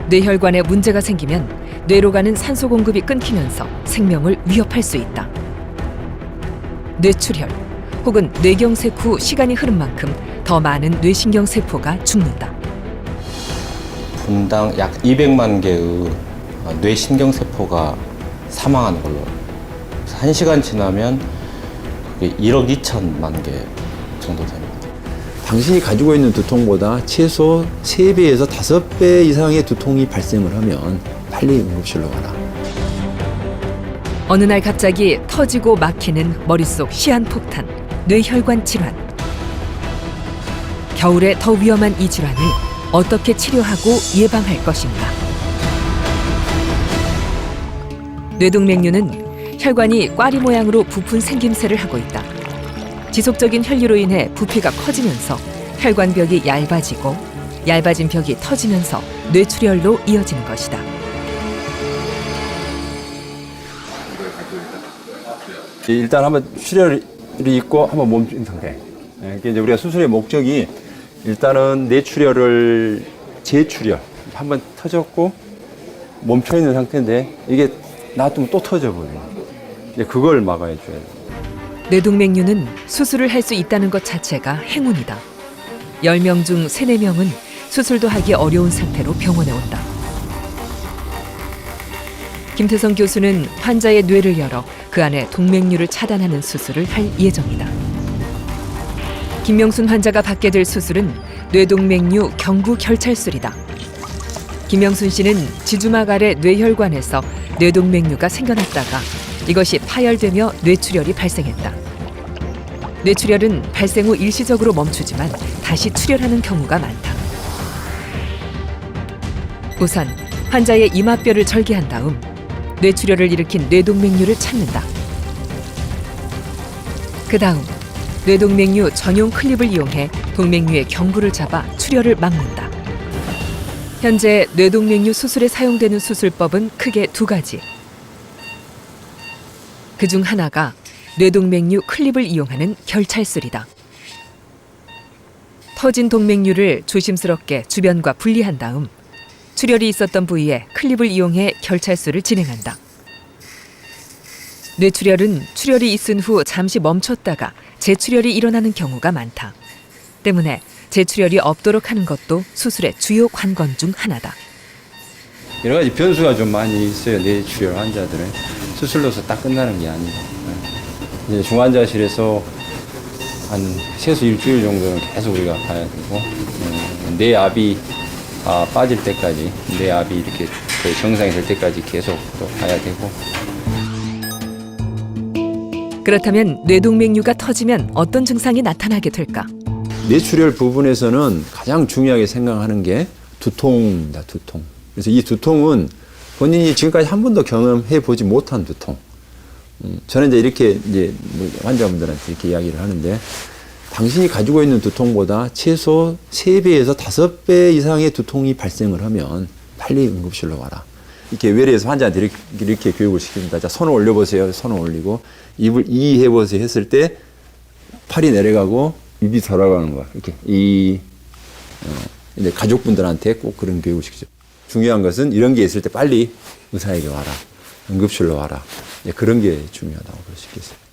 뇌혈관에 문제가 생기면 뇌로 가는 산소 공급이 끊기면서 생명을 위협할 수 있다. 뇌출혈 혹은 뇌경색 후 시간이 흐른 만큼 더 많은 뇌신경세포가 죽는다. 분당 약 200만 개의 뇌신경세포가 사망하는 걸로. 1시간 지나면 그게 1억 2천만 개 정도 됩니다. 당신이 가지고 있는 두통보다 최소 3배에서 5배 이상의 두통이 발생을 하면 빨리 응급실로 가라. 어느 날 갑자기 터지고 막히는 머릿속 시한폭탄, 뇌혈관 질환. 겨울에 더 위험한 이 질환을 어떻게 치료하고 예방할 것인가? 뇌동맥류는 혈관이 꽈리 모양으로 부푼 생김새를 하고 있다. 지속적인 혈류로 인해 부피가 커지면서 혈관벽이 얇아지고 얇아진 벽이 터지면서 뇌출혈로 이어지는 것이다. 일단 한번 출혈이 있고 한번 멈춘 상태. 이게 이제 우리가 수술의 목적이 일단은 뇌출혈을 재출혈 한번 터졌고 멈춰 있는 상태인데 이게 놔두면 또 터져버려요. 이제 그걸 막아야 줘야 돼요. 뇌동맥류는 수술을 할 수 있다는 것 자체가 행운이다. 10명 중 3, 4명은 수술도 하기 어려운 상태로 병원에 온다. 김태성 교수는 환자의 뇌를 열어 그 안에 동맥류를 차단하는 수술을 할 예정이다. 김명순 환자가 받게 될 수술은 뇌동맥류 경부 결찰술이다. 김명순 씨는 지주막 아래 뇌혈관에서 뇌동맥류가 생겨났다가 이것이 파열되며 뇌출혈이 발생했다. 뇌출혈은 발생 후 일시적으로 멈추지만 다시 출혈하는 경우가 많다. 우선 환자의 이마뼈를 절개한 다음 뇌출혈을 일으킨 뇌동맥류를 찾는다. 그 다음 뇌동맥류 전용 클립을 이용해 동맥류의 경부를 잡아 출혈을 막는다. 현재 뇌동맥류 수술에 사용되는 수술법은 크게 2가지. 그중 하나가 뇌동맥류 클립을 이용하는 결찰술이다. 터진 동맥류를 조심스럽게 주변과 분리한 다음 출혈이 있었던 부위에 클립을 이용해 결찰술을 진행한다. 뇌출혈은 출혈이 있은 후 잠시 멈췄다가 재출혈이 일어나는 경우가 많다. 때문에 재출혈이 없도록 하는 것도 수술의 주요 관건 중 하나다. 여러 가지 변수가 좀 많이 있어요. 뇌출혈 환자들은 수술로서 딱 끝나는 게 아니고 이제 중환자실에서 한 최소 일주일 정도는 계속 우리가 봐야 되고 뇌압이 빠질 때까지 뇌압이 이렇게 거의 정상이 될 때까지 계속 또 봐야 되고. 그렇다면 뇌동맥류가 터지면 어떤 증상이 나타나게 될까? 뇌출혈 부분에서는 가장 중요하게 생각하는 게 두통입니다. 두통. 그래서 이 두통은 본인이 지금까지 한 번도 경험해 보지 못한 두통. 저는 이제 환자분들한테 이렇게 이야기를 하는데 당신이 가지고 있는 두통보다 최소 3배에서 5배 이상의 두통이 발생을 하면 빨리 응급실로 와라. 이렇게 외래에서 환자한테 이렇게 교육을 시킵니다. 자, 손을 올려보세요. 손을 올리고 입을 이 해보세요 했을 때 팔이 내려가고 입이 돌아가는 거야. 이렇게 이제 가족분들한테 꼭 그런 교육을 시키죠. 중요한 것은 이런 게 있을 때 빨리 의사에게 와라. 응급실로 와라. 그런 게 중요하다고 볼 수 있겠습니다.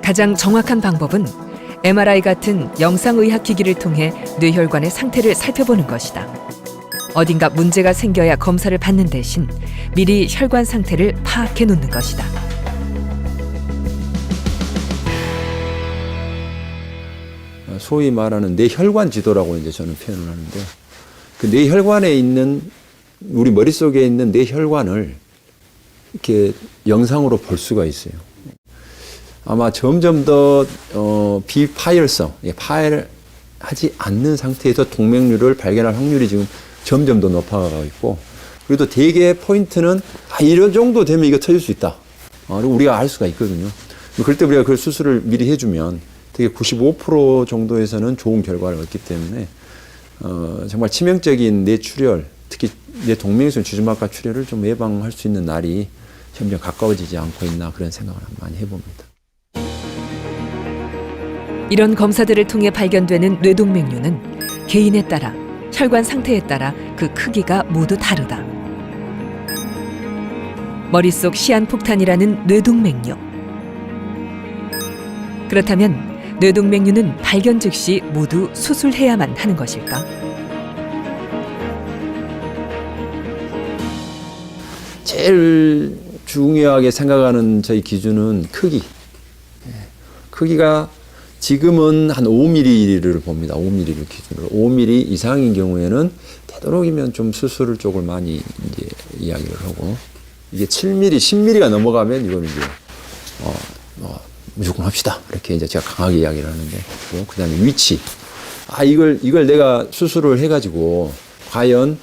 가장 정확한 방법은 MRI 같은 영상의학기기를 통해 뇌혈관의 상태를 살펴보는 것이다. 어딘가 문제가 생겨야 검사를 받는 대신 미리 혈관 상태를 파악해 놓는 것이다. 소위 말하는 뇌혈관 지도라고 이제 저는 표현을 하는데 그 뇌혈관에 있는 우리 머릿속에 있는 뇌혈관을 이렇게 영상으로 볼 수가 있어요. 아마 점점 더 비파열성, 파열하지 않는 상태에서 동맥류를 발견할 확률이 지금 점점 더 높아가고 있고, 그래도 대개 포인트는 이런 정도 되면 이거 터질 수 있다. 그리고 우리가 알 수가 있거든요. 그럴 때 우리가 그 수술을 미리 해주면 되게 95% 정도에서는 좋은 결과를 얻기 때문에 정말 치명적인 뇌출혈, 특히 뇌동맥류 지주막하 출혈을 좀 예방할 수 있는 날이 점점 가까워지지 않고 있나 그런 생각을 많이 해봅니다. 이런 검사들을 통해 발견되는 뇌동맥류는 개인에 따라 혈관 상태에 따라 그 크기가 모두 다르다. 머릿속 시한폭탄이라는 뇌동맥류. 그렇다면 뇌동맥류는 발견 즉시 모두 수술해야만 하는 것일까? 제일 중요하게 생각하는 저희 기준은 크기. 크기가 지금은 한 5mm를 봅니다. 5mm를 기준으로. 5mm 이상인 경우에는 되도록이면 좀 수술을 쪽을 많이 이제 이야기를 하고, 이게 7mm, 10mm가 넘어가면 이거는 이제 무조건 합시다. 이렇게 이제 제가 강하게 이야기를 하는데, 그다음에 위치. 이걸 내가 수술을 해가지고 과연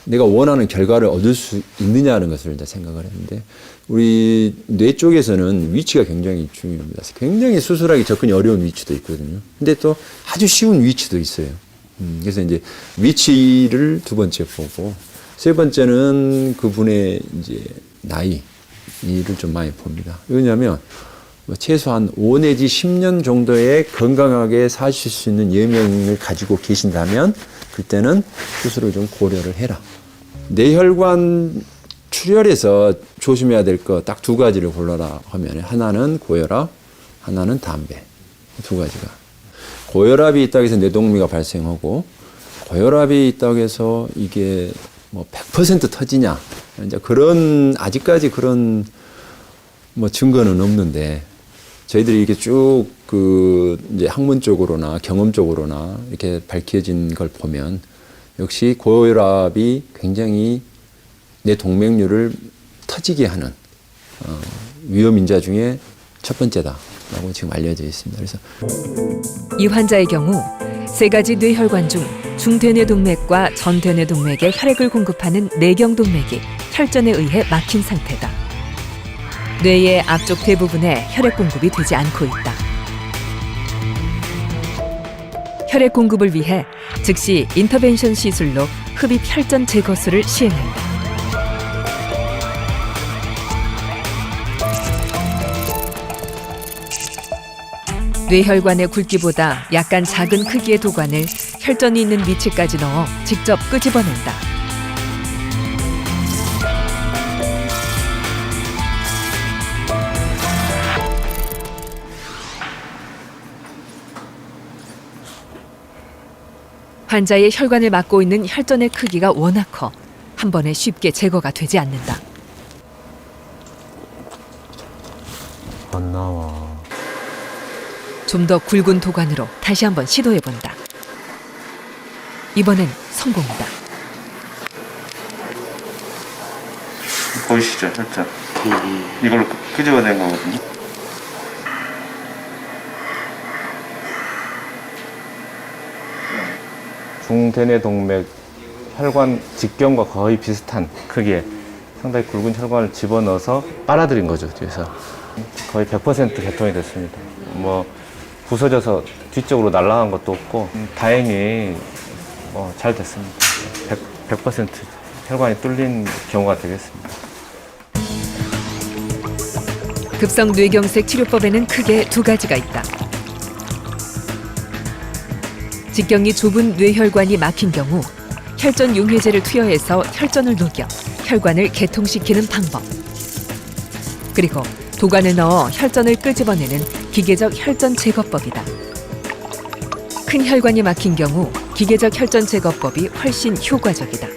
내가 원하는 결과를 얻을 수 있느냐는 것을 이제 생각을 했는데, 우리 뇌 쪽에서는 위치가 굉장히 중요합니다. 굉장히 수술하기 접근이 어려운 위치도 있거든요. 근데 또 아주 쉬운 위치도 있어요. 그래서 이제 위치를 두 번째 보고, 세 번째는 그분의 이제 나이를 좀 많이 봅니다. 왜냐하면 최소한 5 내지 10년 정도의 건강하게 사실 수 있는 예명을 가지고 계신다면 그때는 수술을 좀 고려를 해라. 뇌혈관 출혈에서 조심해야 될 거 딱 두 가지를 골라라 하면, 하나는 고혈압, 하나는 담배. 두 가지가. 고혈압이 있다고 해서 뇌동맥류가 발생하고, 고혈압이 있다고 해서 이게 뭐 100% 터지냐, 이제 아직까지 그런 뭐 증거는 없는데, 저희들이 이렇게 쭉 이제 학문적으로나 경험적으로나 이렇게 밝혀진 걸 보면, 역시 고혈압이 굉장히 내 동맥류를 터지게 하는 위험인자 중에 첫 번째다라고 지금 알려져 있습니다. 그래서 이 환자의 경우 세 가지 뇌혈관 중 중대뇌동맥과 전대뇌동맥에 혈액을 공급하는 내경동맥이 혈전에 의해 막힌 상태다. 뇌의 앞쪽 대부분에 혈액 공급이 되지 않고 있다. 혈액 공급을 위해 즉시 인터벤션 시술로 흡입 혈전 제거술을 시행한다. 뇌혈관의 굵기보다 약간 작은 크기의 도관을 혈전이 있는 위치까지 넣어 직접 끄집어낸다. 환자의 혈관을 막고 있는 혈전의 크기가 워낙 커 한 번에 쉽게 제거가 되지 않는다. 안 나와. 좀 더 굵은 도관으로 다시 한번 시도해본다. 이번엔 성공이다. 보이시죠? 살짝 이걸로 끄집어낸 거거든요. 중대뇌동맥 혈관 직경과 거의 비슷한 크기에 상당히 굵은 혈관을 집어넣어서 빨아들인 거죠, 뒤에서. 거의 100% 개통이 됐습니다. 뭐 부서져서 뒤쪽으로 날아간 것도 없고, 다행히 잘 됐습니다. 100% 혈관이 뚫린 경우가 되겠습니다. 급성 뇌경색 치료법에는 크게 두 가지가 있다. 직경이 좁은 뇌혈관이 막힌 경우 혈전 융해제를 투여해서 혈전을 녹여 혈관을 개통시키는 방법. 그리고 도관을 넣어 혈전을 끄집어내는 기계적 혈전 제거법이다. 큰 혈관이 막힌 경우 기계적 혈전 제거법이 훨씬 효과적이다.